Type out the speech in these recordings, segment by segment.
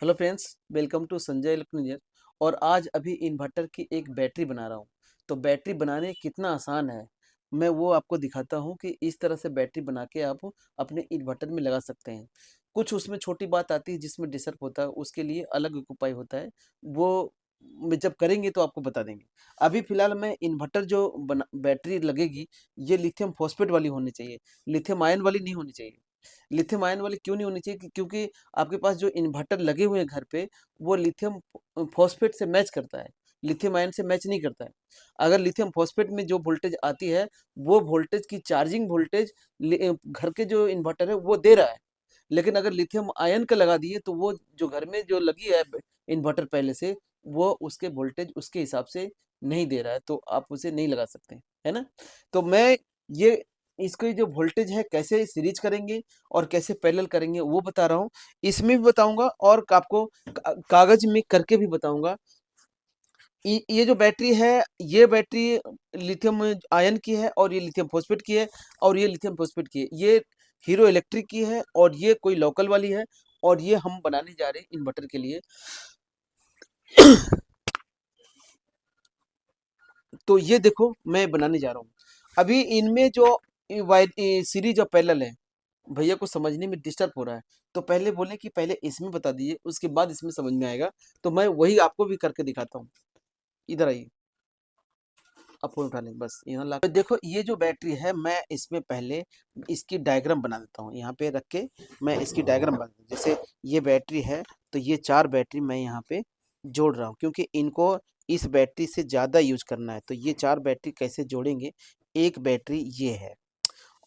Hello friends, welcome to Sanjay electronic. और आज अभी इन्वर्टर की एक बैटरी बना रहा हूँ। तो बैटरी बनाने कितना आसान है, मैं वो आपको दिखाता हूँ कि इस तरह से बैटरी बना के आप अपने इन्वर्टर में लगा सकते हैं। कुछ उसमें छोटी बात आती है जिसमें डिस्टर्ब होता है, उसके लिए अलग एक उपाय होता है। वो मैं जब करेंगे तो आपको बता देंगे। अभी फिलहाल मैं इन्वर्टर जो बना बैटरी लगेगी, ये लिथियम फॉस्फेट वाली होनी चाहिए, लिथियम आयन वाली नहीं होनी चाहिए। लिथियम आयन वाली क्यों नहीं होनी चाहिए क्योंकि आपके पास जो इन्वर्टर लगे हुए हैं घर पे, वो लिथियम फॉस्फेट से मैच करता है, लिथियम आयन से मैच नहीं करता है। अगर लिथियम फॉस्फेट में जो वोल्टेज आती है, वो वोल्टेज की चार्जिंग वोल्टेज घर के जो इन्वर्टर है वो दे रहा है। लेकिन अगर लिथियम आयन का लगा दिए तो वो जो घर में जो लगी है इन्वर्टर पहले से, वो उसके वोल्टेज उसके हिसाब से नहीं दे रहा है, तो आप उसे नहीं लगा सकते, है ना? तो मैं ये इसकी जो वोल्टेज है कैसे सीरीज करेंगे और कैसे पैरेलल करेंगे वो बता रहा हूँ। इसमें भी बताऊंगा और आपको कागज में करके भी बताऊंगा। ये जो बैटरी है, ये बैटरी लिथियम आयन की है और ये लिथियम फॉस्फेट की है और ये लिथियम फॉस्फेट की है। ये हीरो इलेक्ट्रिक की है और ये कोई लोकल वाली है। और ये हम बनाने जा रहे हैं इन्वर्टर के लिए। तो ये देखो मैं बनाने जा रहा हूँ। अभी इनमें जो वायर सीरीज और पैरेलल है, भैया को समझने में डिस्टर्ब हो रहा है। तो पहले बोले कि पहले इसमें बता दीजिए, उसके बाद इसमें समझ में आएगा। तो मैं वही आपको भी करके दिखाता हूँ। इधर आइए, आप फोन उठा लें, बस यहाँ ला। तो देखो ये जो बैटरी है, मैं इसमें पहले इसकी डायग्राम बना देता हूँ। यहाँ पे रख के मैं इसकी डायग्राम बना देता हूँ। जैसे ये बैटरी है, तो ये 4 बैटरी मैं यहाँ पे जोड़ रहा हूँ क्योंकि इनको इस बैटरी से ज़्यादा यूज करना है। तो ये 4 बैटरी कैसे जोड़ेंगे, एक बैटरी ये है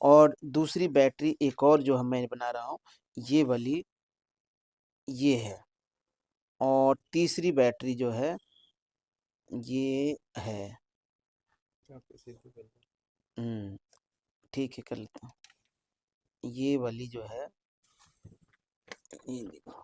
और दूसरी बैटरी एक और जो मैं बना रहा हूँ, ये वाली ये है और तीसरी बैटरी जो है ये है। ठीक है, कर लेता हूँ। ये वाली जो है, ये देखो,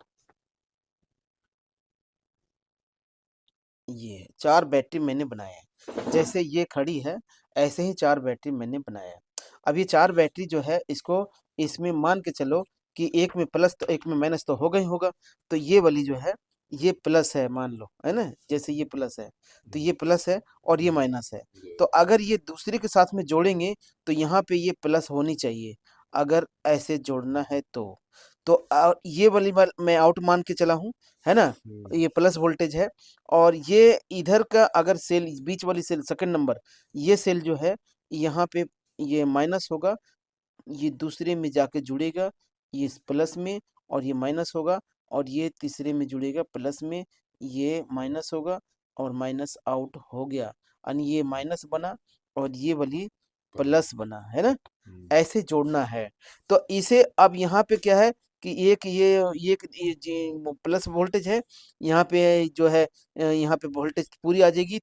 ये 4 बैटरी मैंने बनाए हैं। जैसे ये खड़ी है, ऐसे ही 4 बैटरी मैंने बनाया है। अब ये 4 बैटरी जो है, इसको इसमें मान के चलो कि एक में प्लस तो एक में माइनस तो होगा ही होगा। तो ये वाली जो है, ये प्लस है मान लो, है ना? जैसे ये प्लस है, तो ये प्लस है और ये माइनस है। तो अगर ये दूसरे के साथ में जोड़ेंगे, तो यहाँ पे ये प्लस होनी चाहिए, अगर ऐसे जोड़ना है तो। तो ये वाली मैं आउट मान के चला हूँ, है ना? ये प्लस वोल्टेज है। और ये इधर का अगर सेल, बीच वाली सेल सेकंड नंबर, ये सेल जो है, यहाँ पे ये माइनस होगा, ये दूसरे में जाके जुड़ेगा, ये इस प्लस में, और ये माइनस होगा, और ये तीसरे में जुड़ेगा प्लस में, ये माइनस होगा और माइनस आउट हो गया, यानी ये माइनस बना और ये वाली प्लस बना, है ना? ऐसे जोड़ना है। तो इसे अब यहाँ पे क्या है कि एक ये जी प्लस वोल्टेज है, यहाँ पे जो है यहाँ पे वोल्टेज पूरी आ जाएगी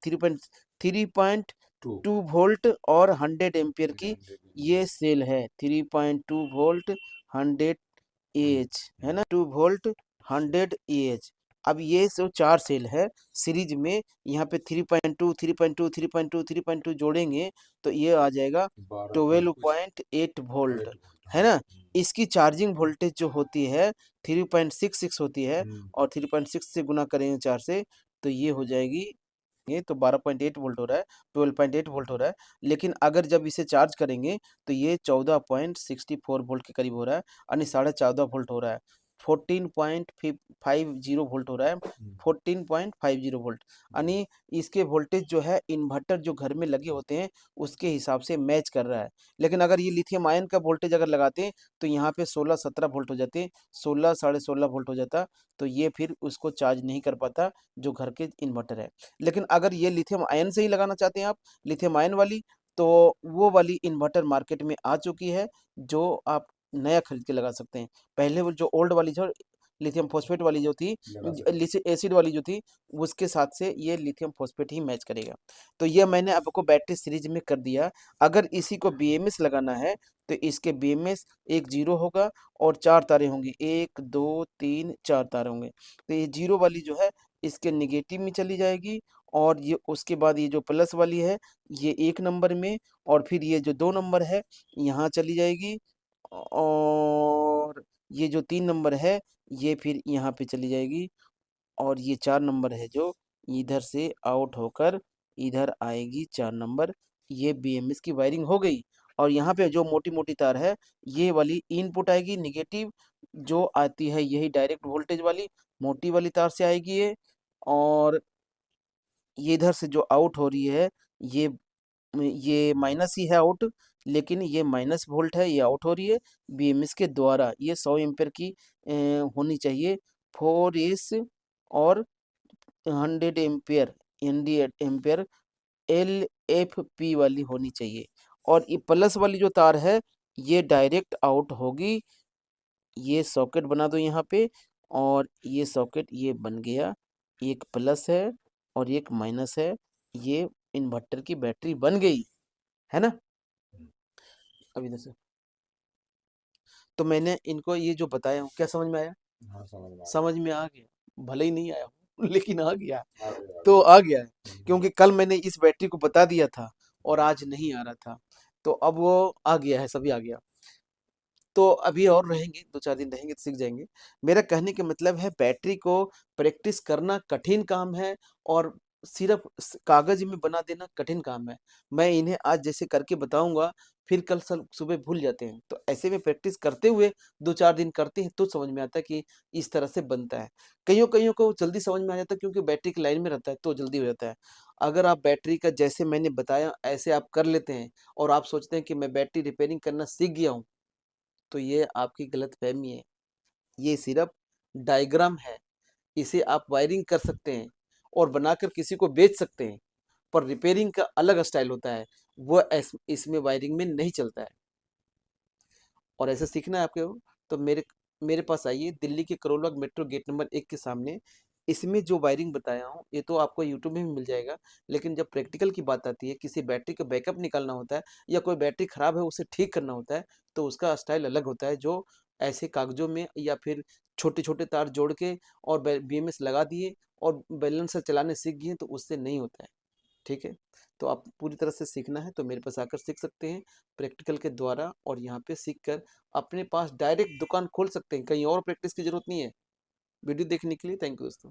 3.2 वोल्ट और 100 एम्पियर की ये सेल है। 3.2 वोल्ट 100 एच, है ना? 2 वोल्ट 100 एच। अब ये जो 4 सेल है सीरीज में, यहाँ पे 3.2 3.2 3.2 3.2 जोड़ेंगे तो ये आ जाएगा 12.8 वोल्ट, है ना? इसकी चार्जिंग वोल्टेज जो होती है 3.66 होती है, और 3.6 से गुना करेंगे 4 से, तो ये हो जाएगी, ये तो 12.8 वोल्ट हो रहा है, 12.8 वोल्ट हो रहा है। लेकिन अगर जब इसे चार्ज करेंगे तो ये 14.64 वोल्ट के करीब हो रहा है, यानी 14.5 वोल्ट हो रहा है। 14.50 वोल्ट हो रहा है, 14.50 वोल्ट, यानी इसके वोल्टेज जो है इन्वर्टर जो घर में लगे होते हैं उसके हिसाब से मैच कर रहा है। लेकिन अगर ये लिथियम आयन का वोल्टेज अगर लगाते हैं तो यहाँ पे 16-17 वोल्ट हो जाते, 16 साढ़े 16 वोल्ट हो जाता, तो ये फिर उसको चार्ज नहीं कर पाता जो घर के इन्वर्टर है। लेकिन अगर ये लिथियम आयन से ही लगाना चाहते हैं आप, लिथियम आयन वाली, तो वो वाली इन्वर्टर मार्केट में आ चुकी है, जो आप नया खरीद के लगा सकते हैं। पहले वो जो ओल्ड वाली जो लिथियम फॉस्फेट वाली जो थी, एसिड वाली जो थी, उसके साथ से ये लिथियम फॉस्फेट ही मैच करेगा। तो ये मैंने आपको बैटरी सीरीज में कर दिया। अगर इसी को बीएमएस लगाना है तो इसके बीएमएस एक जीरो होगा और 4 तारे होंगे, 1 2 3 4 तारे होंगे। तो ये जीरो वाली जो है इसके निगेटिव में चली जाएगी, और ये उसके बाद ये जो प्लस वाली है ये 1 नंबर में, और फिर ये जो 2 नंबर है यहाँ चली जाएगी, और ये जो 3 नंबर है ये फिर यहाँ पे चली जाएगी और ये 4 नंबर है जो इधर से आउट होकर इधर आएगी 4 नंबर। ये बीएमएस की वायरिंग हो गई और यहाँ पे जो मोटी-मोटी तार है ये वाली इनपुट आएगी नेगेटिव, जो आती है यही डायरेक्ट वोल्टेज वाली मोटी वाली तार से आएगी ये। और ये इधर से जो आउट हो रही है ये ये माइनस ही है आउट, लेकिन ये माइनस वोल्ट है, ये आउट हो रही है बीएमएस के द्वारा। ये 100 एम्पीयर की होनी चाहिए 4S और 100 एम्पीयर एनडी एम्पीयर LFP वाली होनी चाहिए। और ये प्लस वाली जो तार है ये डायरेक्ट आउट होगी। ये सॉकेट बना दो यहाँ पे और ये सॉकेट ये बन गया, एक प्लस है और एक माइनस है। ये इन्वर्टर की बैटरी बन गई है ना। अभी इधर से तो मैंने इनको ये जो बताया हूँ क्या समझ में आया? हाँ समझ में आ गया। समझ में आ गया, भले ही नहीं आया हूँ लेकिन आ गया। आ गया, तो आ आ गया है गया। क्योंकि कल मैंने इस बैटरी को बता दिया था और आज नहीं आ रहा था, तो अब वो आ गया है, सभी आ गया। तो अभी और रहेंगे 2-4 दिन रहेंगे तो सीख जाएंगे। मेरा कहने का मतलब है बैटरी को प्रैक्टिस करना कठिन काम है और सिर्फ कागज में बना देना कठिन काम है। मैं इन्हें आज जैसे करके बताऊंगा फिर कल सुबह भूल जाते हैं, तो ऐसे में प्रैक्टिस करते हुए 2-4 दिन करते हैं तो समझ में आता है कि इस तरह से बनता है। कईयों कईयों को जल्दी समझ में आ जाता है क्योंकि बैटरी की लाइन में रहता है तो जल्दी हो जाता है। अगर आप बैटरी का जैसे मैंने बताया ऐसे आप कर लेते हैं और आप सोचते हैं कि मैं बैटरी रिपेयरिंग करना सीख गया हूँ, तो ये आपकी गलतफ़हमी है। ये सिर्फ़ डायग्राम है। इसे आप वायरिंग कर सकते हैं और बनाकर किसी को बेच सकते हैं, पर रिपेयरिंग का अलग स्टाइल होता है। वो इसमें वायरिंग में नहीं चलता है। और ऐसे सीखना है आपको तो मेरे मेरे पास आइए, दिल्ली के Karol Bagh metro gate number 1 के सामने। इसमें जो वायरिंग बताया हूँ ये तो आपको यूट्यूब में भी मिल जाएगा, लेकिन जब प्रैक्टिकल की बात आती है, किसी बैटरी का बैकअप निकालना होता है या कोई बैटरी खराब है उसे ठीक करना होता है, तो उसका स्टाइल अलग होता है, जो ऐसे कागज़ों में या फिर छोटे-छोटे तार जोड़ के और बीएमएस लगा दिए और बैलेंसर चलाने सीख गए तो उससे नहीं होता है। ठीक है? तो आप पूरी तरह से सीखना है तो मेरे पास आकर सीख सकते हैं प्रैक्टिकल के द्वारा, और यहाँ पे सीख कर अपने पास डायरेक्ट दुकान खोल सकते हैं, कहीं और प्रैक्टिस की ज़रूरत नहीं है। वीडियो देखने के लिए थैंक यू दोस्तों।